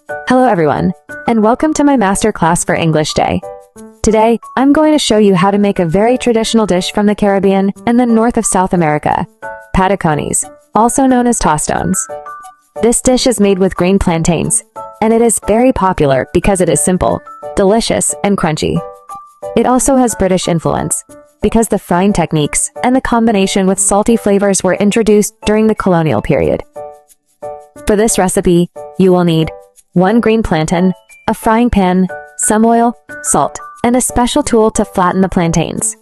Hello everyone, and welcome to my masterclass for English Day. Today, I'm going to show you how to make a very traditional dish from the Caribbean and the north of South America, patacones, also known as tostones. This dish is made with green plantains, and it is very popular because it is simple, delicious, and crunchy. It also has British influence, because the frying techniques and the combination with salty flavors were introduced during the colonial period. For this recipe, you will need 1 green plantain, a frying pan, some oil, salt, and a special tool to flatten the plantains.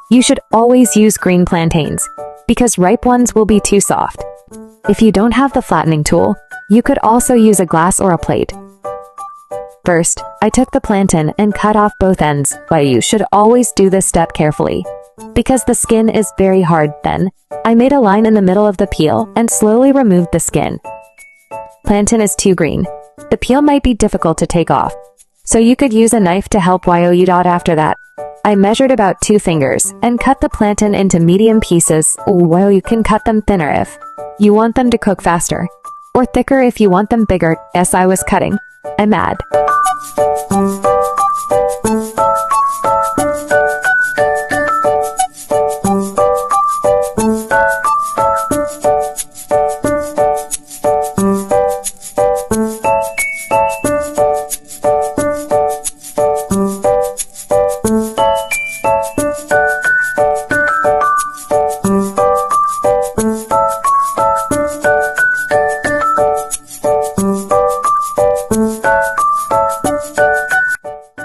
You should always use green plantains, because ripe ones will be too soft. If you don't have the flattening tool, you could also use a glass or a plate. First, I took the plantain and cut off both ends, but you should always do this step carefully. Because the skin is very hard, then, I made a line in the middle of the peel and slowly removed the skin. Plantain is too green. The peel might be difficult to take off, so you could use a knife to help you. After that, I measured about 2 fingers and cut the plantain into medium pieces, while you can cut them thinner if you want them to cook faster, or thicker if you want them bigger. As I was cutting, I'm mad.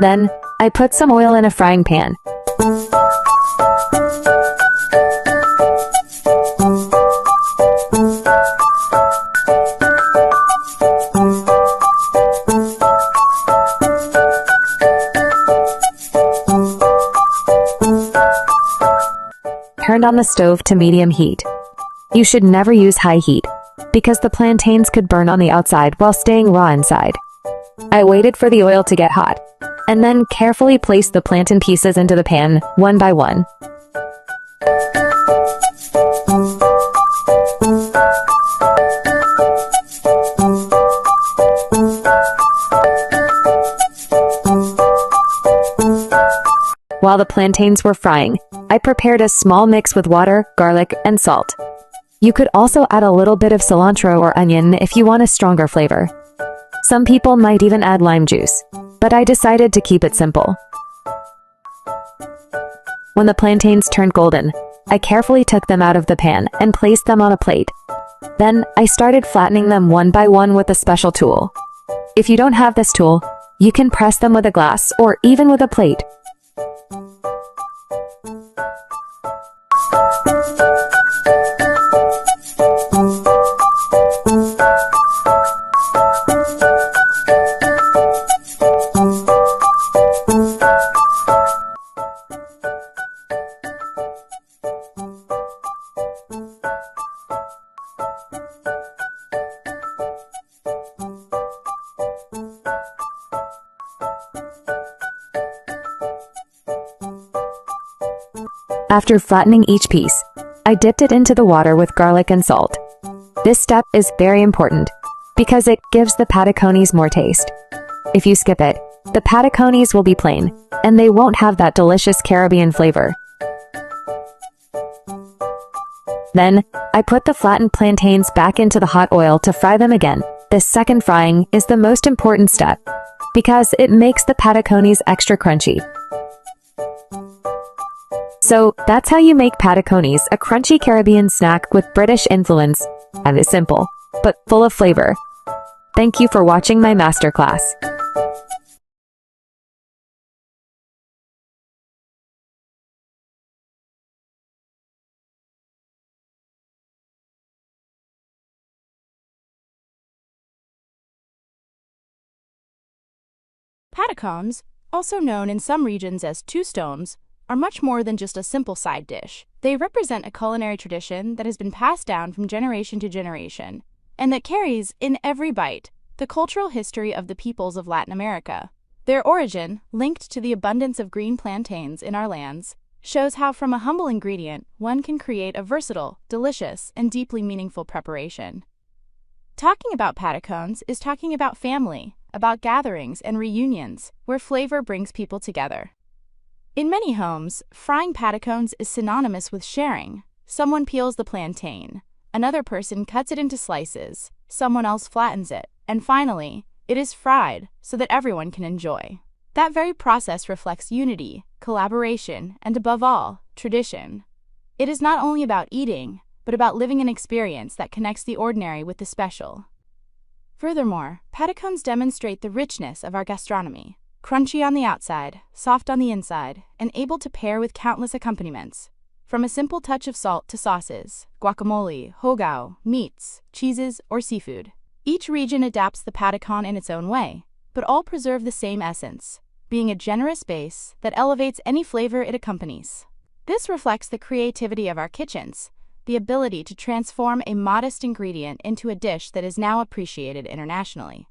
Then, I put some oil in a frying pan. Turned on the stove to medium heat. You should never use high heat, because the plantains could burn on the outside while staying raw inside. I waited for the oil to get hot, and then carefully placed the plantain pieces into the pan, one by one. While the plantains were frying, I prepared a small mix with water, garlic, and salt. You could also add a little bit of cilantro or onion if you want a stronger flavor. Some people might even add lime juice, but I decided to keep it simple. When the plantains turned golden, I carefully took them out of the pan and placed them on a plate. Then, I started flattening them one by one with a special tool. If you don't have this tool, you can press them with a glass or even with a plate. After flattening each piece, I dipped it into the water with garlic and salt. This step is very important, because it gives the patacones more taste. If you skip it, the patacones will be plain, and they won't have that delicious Caribbean flavor. Then, I put the flattened plantains back into the hot oil to fry them again. This second frying is the most important step, because it makes the patacones extra crunchy. So, that's how you make patacones, a crunchy Caribbean snack with British influence, and is simple, but full of flavor. Thank you for watching my masterclass. Patacones, also known in some regions as tostones, are much more than just a simple side dish. They represent a culinary tradition that has been passed down from generation to generation, and that carries, in every bite, the cultural history of the peoples of Latin America. Their origin, linked to the abundance of green plantains in our lands, shows how from a humble ingredient one can create a versatile, delicious, and deeply meaningful preparation. Talking about patacones is talking about family, about gatherings and reunions, where flavor brings people together. In many homes, frying patacones is synonymous with sharing. Someone peels the plantain, another person cuts it into slices, someone else flattens it, and finally, it is fried so that everyone can enjoy. That very process reflects unity, collaboration, and above all, tradition. It is not only about eating, but about living an experience that connects the ordinary with the special. Furthermore, patacones demonstrate the richness of our gastronomy. Crunchy on the outside, soft on the inside, and able to pair with countless accompaniments. From a simple touch of salt to sauces, guacamole, hogao, meats, cheeses, or seafood. Each region adapts the patacon in its own way, but all preserve the same essence, being a generous base that elevates any flavor it accompanies. This reflects the creativity of our kitchens, the ability to transform a modest ingredient into a dish that is now appreciated internationally.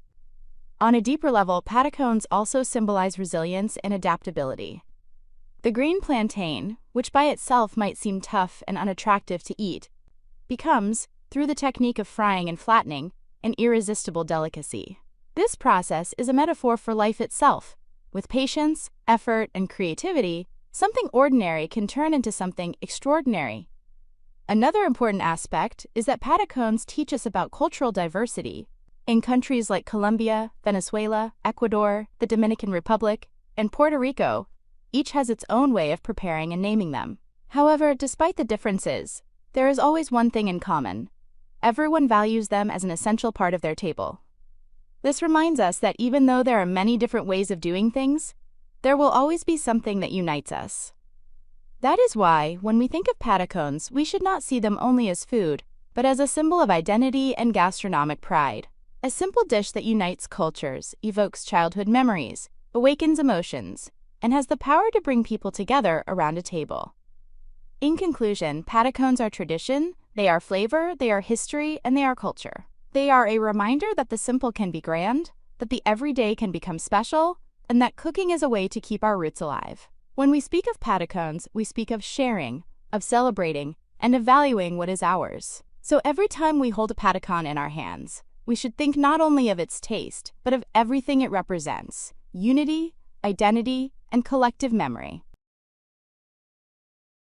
On a deeper level, patacones also symbolize resilience and adaptability. The green plantain, which by itself might seem tough and unattractive to eat, becomes, through the technique of frying and flattening, an irresistible delicacy. This process is a metaphor for life itself. With patience, effort, and creativity, something ordinary can turn into something extraordinary. Another important aspect is that patacones teach us about cultural diversity. In countries like Colombia, Venezuela, Ecuador, the Dominican Republic, and Puerto Rico, each has its own way of preparing and naming them. However, despite the differences, there is always one thing in common. Everyone values them as an essential part of their table. This reminds us that even though there are many different ways of doing things, there will always be something that unites us. That is why, when we think of patacones, we should not see them only as food, but as a symbol of identity and gastronomic pride. A simple dish that unites cultures, evokes childhood memories, awakens emotions, and has the power to bring people together around a table. In conclusion, patacones are tradition, they are flavor, they are history, and they are culture. They are a reminder that the simple can be grand, that the everyday can become special, and that cooking is a way to keep our roots alive. When we speak of patacones, we speak of sharing, of celebrating, and of valuing what is ours. So every time we hold a patacon in our hands, we should think not only of its taste, but of everything it represents: unity, identity, and collective memory.